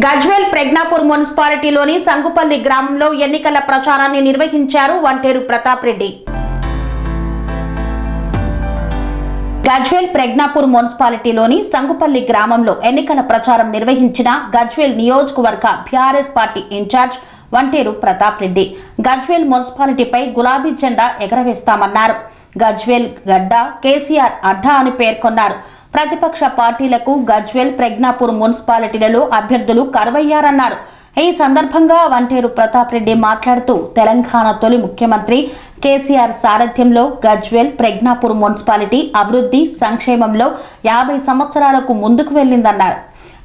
గజ్వేల్ ప్రజ్ఞాపూర్ మున్సిపాలిటీలోని సంగుపల్లి గ్రామంలో ఎన్నికల ప్రచారాన్ని నిర్వహించారు వంటేరు ప్రతాప్ రెడ్డి. గజ్వేల్ ప్రజ్ఞాపూర్ మున్సిపాలిటీలోని సంగుపల్లి గ్రామంలో ఎన్నికల ప్రచారం నిర్వహించిన గజ్వేల్ నియోజకవర్గ బీఆర్ఎస్ పార్టీ ఇన్ఛార్జ్ వంటేరు ప్రతాప్ రెడ్డి గజ్వేల్ మున్సిపాలిటీపై గులాబీ జెండా ఎగరవేస్తామన్నారు. గజ్వేల్ గడ్డ కేసీఆర్ అడ్డా అని పేర్కొన్నారు. ప్రతిపక్ష పార్టీలకు గజ్వేల్ ప్రజ్ఞాపూర్ మున్సిపాలిటీలలో అభ్యర్థులు కరువయ్యారన్నారు. ఈ సందర్భంగా వంటేరు ప్రతాప్ రెడ్డి మాట్లాడుతూ తెలంగాణ తొలి ముఖ్యమంత్రి కేసీఆర్ సారథ్యంలో గజ్వేల్ ప్రజ్ఞాపూర్ మున్సిపాలిటీ అభివృద్ధి సంక్షేమంలో 50 సంవత్సరాలకు ముందుకు వెళ్లిందన్నారు.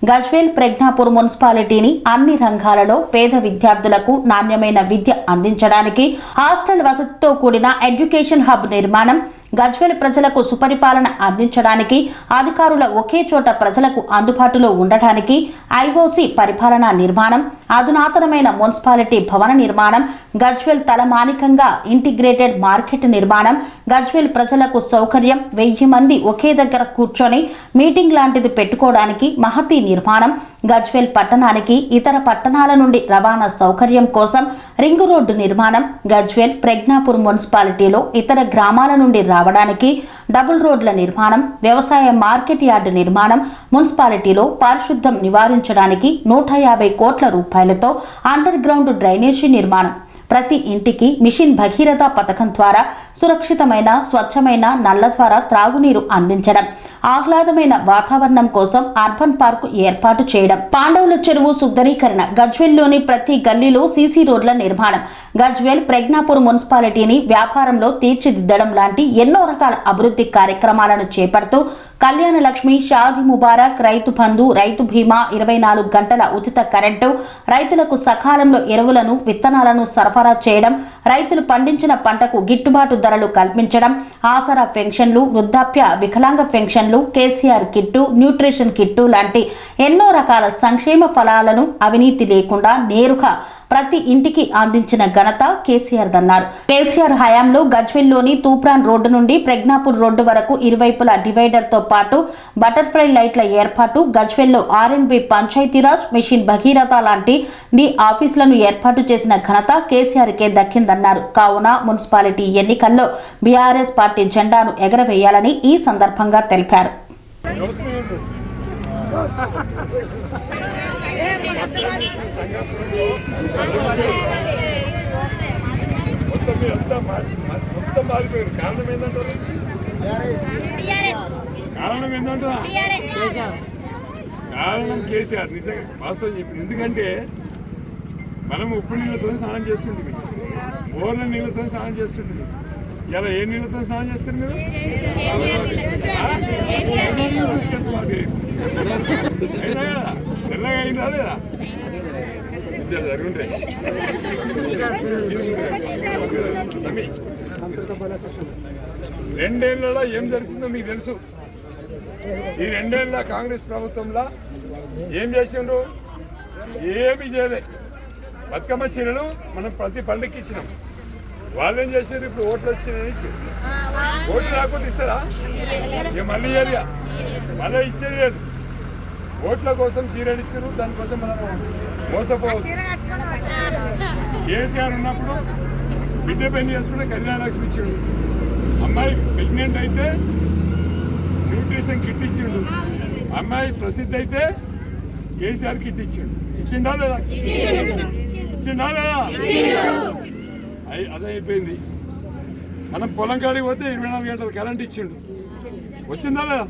గజ్వేల్ ప్రజ్ఞాపూర్ మున్సిపాలిటీని అన్ని రంగాలలో పేద విద్యార్థులకు నాణ్యమైన విద్య అందించడానికి హాస్టల్ వసతితో కూడిన ఎడ్యుకేషన్ హబ్ నిర్మాణం, గజ్వేల్ ప్రజలకు సుపరిపాలన అందించడానికి అధికారుల ఒకే చోట ప్రజలకు అందుబాటులో ఉండటానికి ఐఓసి పరిపాలనా నిర్మాణం, అధునాతనమైన మున్సిపాలిటీ భవన నిర్మాణం, గజ్వేల్ తలమానికంగా ఇంటిగ్రేటెడ్ మార్కెట్ నిర్మాణం, గజ్వేల్ ప్రజలకు సౌకర్యం 1000 మంది ఒకే దగ్గర కూర్చొని మీటింగ్ లాంటిది పెట్టుకోవడానికి మహతి నిర్మాణం, గజ్వేల్ పట్టణానికి ఇతర పట్టణాల నుండి రవాణా సౌకర్యం కోసం రింగు రోడ్డు నిర్మాణం, గజ్వేల్ ప్రజ్ఞాపూర్ మున్సిపాలిటీలో ఇతర గ్రామాల నుండి రావడానికి డబుల్ రోడ్ల నిర్మాణం, వ్యవసాయ మార్కెట్ యార్డు నిర్మాణం, మున్సిపాలిటీలో పారిశుద్ధ్యం నివారించడానికి 150 కోట్ల రూపాయలతో అండర్ గ్రౌండ్ డ్రైనేజీ నిర్మాణం, ప్రతి ఇంటికి మిషన్ భగీరథ పథకం ద్వారా సురక్షితమైన స్వచ్ఛమైన నల్ల ద్వారా త్రాగునీరు అందించడం, ఆహ్లాదమైన వాతావరణం కోసం అర్బన్ పార్కు ఏర్పాటు చేయడం, పాండవుల చెరువు శుద్ధీకరణ, గజ్వేల్లోని ప్రతి గల్లీలో సీసీ రోడ్ల నిర్మాణం, గజ్వేల్ ప్రజ్ఞాపూర్ మున్సిపాలిటీని వ్యాపారంలో తీర్చిదిద్దడం లాంటి ఎన్నో రకాల అభివృద్ధి కార్యక్రమాలను చేపడుతూ కళ్యాణ లక్ష్మి, షాదీ ముబారక్, రైతు బంధు, రైతు బీమా, 24 గంటల ఉచిత కరెంటు, రైతులకు సకాలంలో ఎరువులను విత్తనాలను సరఫరా చేయడం, రైతులు పండించిన పంటకు గిట్టుబాటు ధరలు కల్పించడం, ఆసరా పెన్షన్లు, వృద్ధాప్య వికలాంగ పెన్షన్లు, కేసీఆర్ కిట్టు, న్యూట్రిషన్ కిట్టు లాంటి ఎన్నో రకాల సంక్షేమ ఫలాలను అవినీతి లేకుండా నేరుగా ప్రతి ఇంటికి అందించిన ఘనత కేసీఆర్ దన్నారు. కేసీఆర్ హయాంలో గజ్వేల్లోని తూప్రాన్ రోడ్డు నుండి ప్రజ్ఞాపూర్ రోడ్డు వరకు ఇరువైపులా డివైడర్ తో పాటు బటర్ఫ్లై లైట్ల ఏర్పాటు, గజ్వేల్లో ఆర్ఎండ్బి పంచాయతీరాజ్, మిషన్ భగీరథ లాంటి ఆఫీసులను ఏర్పాటు చేసిన ఘనత కేసీఆర్ కే దక్కిందన్నారు. కావున మున్సిపాలిటీ ఎన్నికల్లో బీఆర్ఎస్ పార్టీ జెండాను ఎగరవేయాలని ఈ సందర్భంగా తెలిపారు. కారణం కేసీఆర్ నిజంగా వాస్తవం చెప్పింది. ఎందుకంటే మనం ఉప్పు నీళ్ళతో స్నానం చేస్తుంటుంది, బోర్ల నీళ్ళతో స్నానం చేస్తుంటుంది. ఇలా ఏ నీళ్ళతో స్నానం చేస్తారు మీరు? అయినా కదా తెల్లగా అయినా లేదా జరుగుంటాయి. 2 ఏళ్లలో ఏం జరుగుతుందో మీకు తెలుసు. ఈ 2 ఏళ్ళ కాంగ్రెస్ ప్రభుత్వంలో ఏం చేసిండ్రు? ఏమి చేయలే. బతుకమ్మ చీరలు మనం ప్రతి పండుగకి ఇచ్చినాం. వాళ్ళు ఏం చేశారు? ఇప్పుడు ఓట్లు వచ్చినాయని ఇచ్చారు. ఓట్లు రాకుండా ఇస్తారా? ఇక మళ్ళీ ఏరియా మళ్ళీ ఇచ్చేది లేదు. ఓట్ల కోసం చీరలు ఇచ్చారు, దానికోసం మనం మోసపోవచ్చు. కేసీఆర్ ఉన్నప్పుడు బిడ్డ పెళ్లి చేసుకుంటే కళ్యాణ లక్ష్మి ఇచ్చిండు, అమ్మాయి ప్రెగ్నెంట్ అయితే న్యూట్రిషన్ కిట్ ఇచ్చిండు, అమ్మాయి ప్రసిద్ధి అయితే కేసీఆర్ కిట్ ఇచ్చిండు. ఇచ్చిండా లేదా? ఇచ్చిండా లేదా? అదే అయిపోయింది. మనం పొలం కాడికి పోతే 24 గంటలు కరెంట్ ఇచ్చిండు. వచ్చిందా లేదా?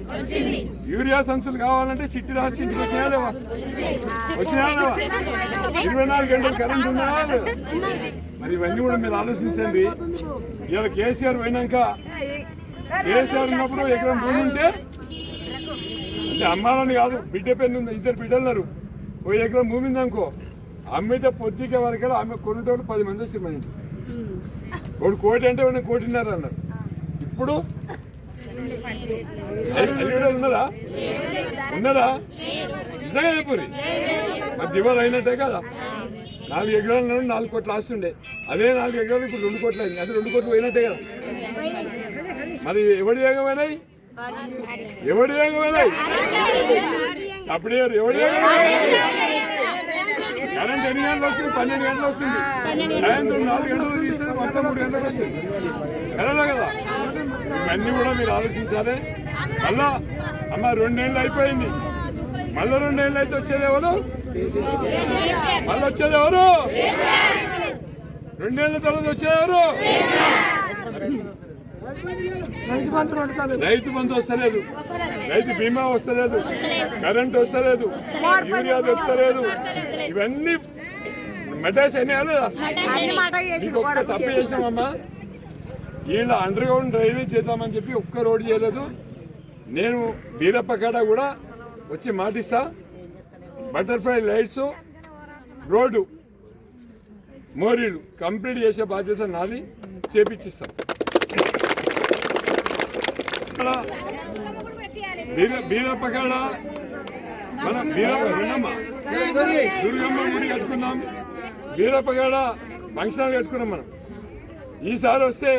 యూరియా సంచులు కావాలంటే చిట్టి రాసి ఇంటికి వచ్చినా లేవా? వచ్చినా లేవా? 24 గంటలు కరెంట్ ఉందా లేదా? మరి ఇవన్నీ కూడా మీరు ఆలోచించండి. ఇవాళ కేసీఆర్ పోయినాక, కేసీఆర్ ఉన్నప్పుడు ఎకరం భూమి ఉంటే అంటే అమ్మాలని కాదు, బిడ్డ పెన్ను ఉంది, 2 బిడ్డలున్నారు, 1 ఎకరం భూమి ఉందనుకో, అమ్మితే పొద్దుకే వరకు ఆమె కొనేటోళ్ళు 10 మంది వచ్చి మన ఇంటి. 1 కోటి అంటే 1 కోటిన్నర అన్నారు. ఇప్పుడు ఉన్నారా? ఉన్నారా? నిజంగా చెప్పురి. మరి దివాళి అయినట్టే కదా. 4 ఎకరాల 4 కోట్ల ఆస్తుండే, అదే 4 ఎకరాలు ఇప్పుడు 2 కోట్లు అయింది. అంటే 2 కోట్లు పోయినట్టే కదా. మరి ఎవడి వేగమైనాయి? ఎవడి వేగమైనాయి? అప్పుడే ఎవడి వేగమైనాయి? కరెంట్ ఎన్ని గంటలు వస్తుంది? 12 గంటలు వస్తుంది. సాయంత్రం 4 గంటలు తీస్తే మొత్తం 3 గంటలకు వస్తుంది. కరెంట్ కదా, ఇవన్నీ కూడా మీరు ఆలోచించాలి. మళ్ళా అమ్మ 2 ఏళ్ళు అయిపోయింది, మళ్ళీ 2 ఏళ్ళు అయితే వచ్చేది ఎవరు? మళ్ళీ వచ్చేది ఎవరు? 2 ఏళ్ళ తర్వాత వచ్చేది ఎవరు? రైతు బంధు వస్తలేదు, రైతు బీమా వస్తలేదు, కరెంట్ వస్తలేదు, యూరియా దొరకలేదు. ఇవన్నీ మెటాస్ అయినా లేదా? మీకు ఒక్క తప్పు చేసినామమ్మా, వీళ్ళ అండర్ గ్రౌండ్ డ్రైనేజ్ చేద్దామని చెప్పి ఒక్క రోడ్డు చేయలేదు. నేను బీరప్ప కాడ కూడా వచ్చి మాటిస్తా, బటర్ఫ్లై లైట్స్, రోడ్డు, మోరీలు కంప్లీట్ చేసే బాధ్యత నాది, చేపించిస్తాం. బీరప్ప కాడ మనం దుర్గమ్మ గుడి కట్టుకున్నాం, బీరప్ప కాడ ఫంక్షన్ హాల్ కట్టుకున్నాం. మనం ఈసారి వస్తే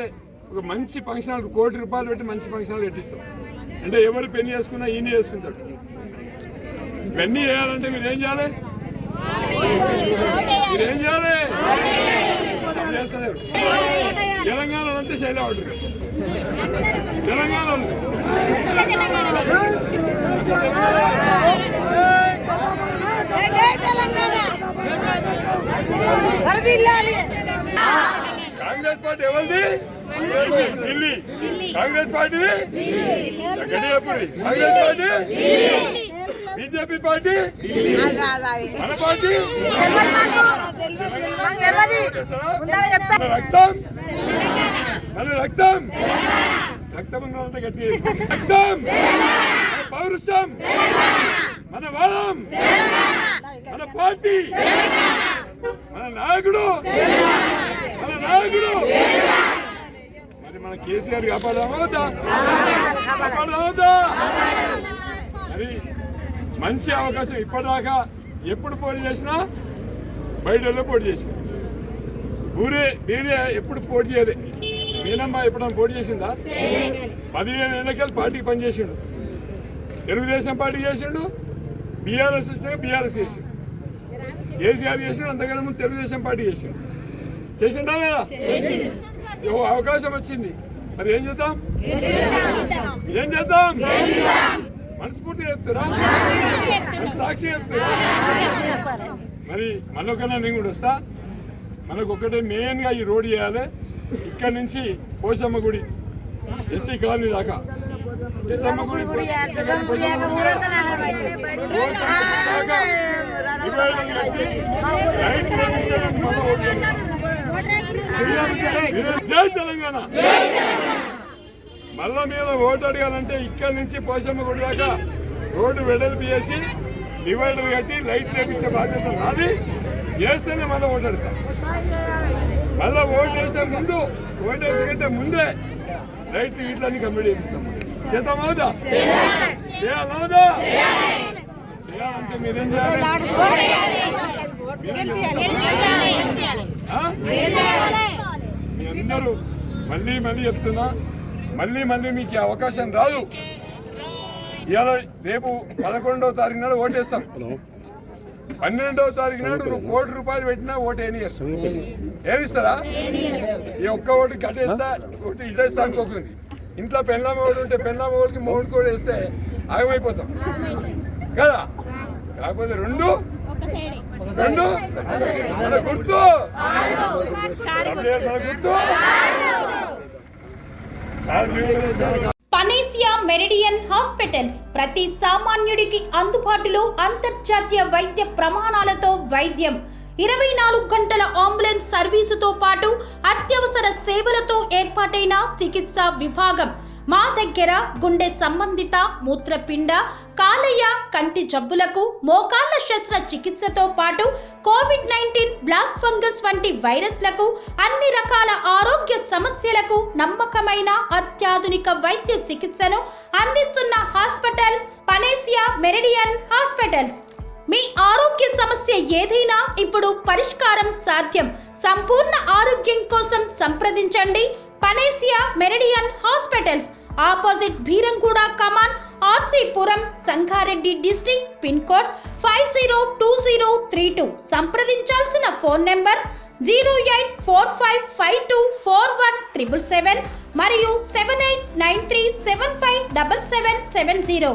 ఒక మంచి ఫంక్షన్ హాల్ 1 కోటి రూపాయలు పెట్టి మంచి ఫంక్షన్ హాల్ కట్టిస్తాం. అంటే ఎవరు పెళ్లి చేసుకున్నా ఈయన చేసుకుంటాడు. ఇవన్నీ చేయాలంటే మీరేం చేయాలి? మీరేం చేయాలి? చేస్తలేరు. తెలంగాణలో అంతే శైలి ఉంటుంది. తెలంగాణలో కాంగ్రెస్ పార్టీ ఎవరిది? Delhi. Congress party Gadiyapuri. Congress party, BJP party, మన పార్టీ. రక్తం, మన రక్తం, రక్తం ఉన్నంత గట్టి రక్తం, పౌరుషం, మన వాదం, మన పార్టీ, మన నాయకుడు, మన నాయకుడు. మరి మన కేసీఆర్ కాపాడమవుతా? కాపాడమవుతా? మరి మంచి అవకాశం. ఇప్పటిదాకా ఎప్పుడు పోటీ చేసినా బయటలో పోటీ చేసిన, బీరే ఎప్పుడు పోటీ చేయలే. మీనమ్మ ఎప్పుడన్నా పోటీ చేసిందా? 15 ఏళ్ళకెళ్ళి పార్టీకి పనిచేసిండు. తెలుగుదేశం పార్టీ చేసిండు, బీఆర్ఎస్ వచ్చినా బీఆర్ఎస్ చేసిండు, కేసీఆర్ చేసిండు, అంతకన్నా ముందు తెలుగుదేశం పార్టీ చేసిండు. చేసిండా లేదా? అవకాశం వచ్చింది, మరి ఏం చేద్దాం? ఏం చేద్దాం? మనస్ఫూర్తి చెప్తారా? సాక్షి చెప్తారా? మరి మనకన్నా నేను కూడా వస్తా. మనకు ఒకటే మెయిన్గా ఈ రోడ్ చేయాలి. ఇక్కడ నుంచి పోషమ్మ గుడి ఎస్టీ కాలనీ దాకా, ఎస్సమ్మ గుడి జై తెలంగాణ. మళ్ళా మీద ఓటు అడగాలంటే ఇక్కడ నుంచి పోషమ్మ గుడి దాకా రోడ్డు వెడల్పు చేసి డివైడర్ కట్టి లైట్ వేపించే బాధ్యత నాది. వేస్తేనే మళ్ళీ ఓటు అడతా. మళ్ళీ ఓటు వేసే ముందు, ఓటు వేసే కంటే ముందే లైట్లు ఇట్లన్నీ కంప్లీట్ చేపిస్తాం. చేద్దామవుదా? చేయాలవుదా? చేయాలంటే మీరేం చేయాలి? మీ అందరూ మళ్ళీ మళ్ళీ చెప్తున్నా, మళ్ళీ మీకు ఈ అవకాశం రాదు. ఇవాళ రేపు 11వ తారీఖు నాడు ఓటేస్తాం. 12వ తారీఖు నాడు నువ్వు 1 కోటి రూపాయలు పెట్టినా ఓటు ఏమిస్తారా? ఈ ఒక్క ఓటు కట్టేస్తా, ఒకటి ఇటేస్తా అనుకోకుంది. ఇంట్లో పెళ్ళామ ఓటు ఉంటే పెళ్ళామ ఓటుకి మౌంట్ కూడా వేస్తే ఆగమైపోతాం కదా. కాకపోతే రెండు మన గుర్తు, మన గుర్తు. పనేసియా మెరిడియన్ హాస్పిటల్స్ ప్రతి సామాన్యుడికి అందుబాటులో అంతర్జాతీయ వైద్య ప్రమాణాలతో వైద్యం, 24 గంటల అంబులెన్స్ సర్వీసుతో పాటు అత్యవసర సేవలతో ఏర్పాటైన చికిత్సా విభాగం. మా దగ్గర గుండె సంబంధిత, మూత్రపిండ, కాలేయ, కంటి జబ్బులకు, మోకాళ్ల శస్త్ర చికిత్సతో పాటు కోవిడ్-19, బ్లాక్ ఫంగస్ వంటి వైరస్లకు, అన్ని రకాల ఆరోగ్య సమస్యలకు నమ్మకమైన అత్యాధునిక వైద్య చికిత్సను అందిస్తున్న హాస్పిటల్ పనేసియా మెరిడియన్ హాస్పిటల్స్. మీ ఆరోగ్య సమస్య ఏదైనా ఇప్పుడు పరిష్కారం సాధ్యం. సంపూర్ణ ఆరోగ్యం కోసం సంప్రదించండి Panacea Meridian hospitals, opposite Beeramguda Kaman, RC Puram, Sangareddy district, pin code 502032. సంప్రదించాల్సిన ఫోన్ నెంబర్ 0845524177 మరియు 7893757770.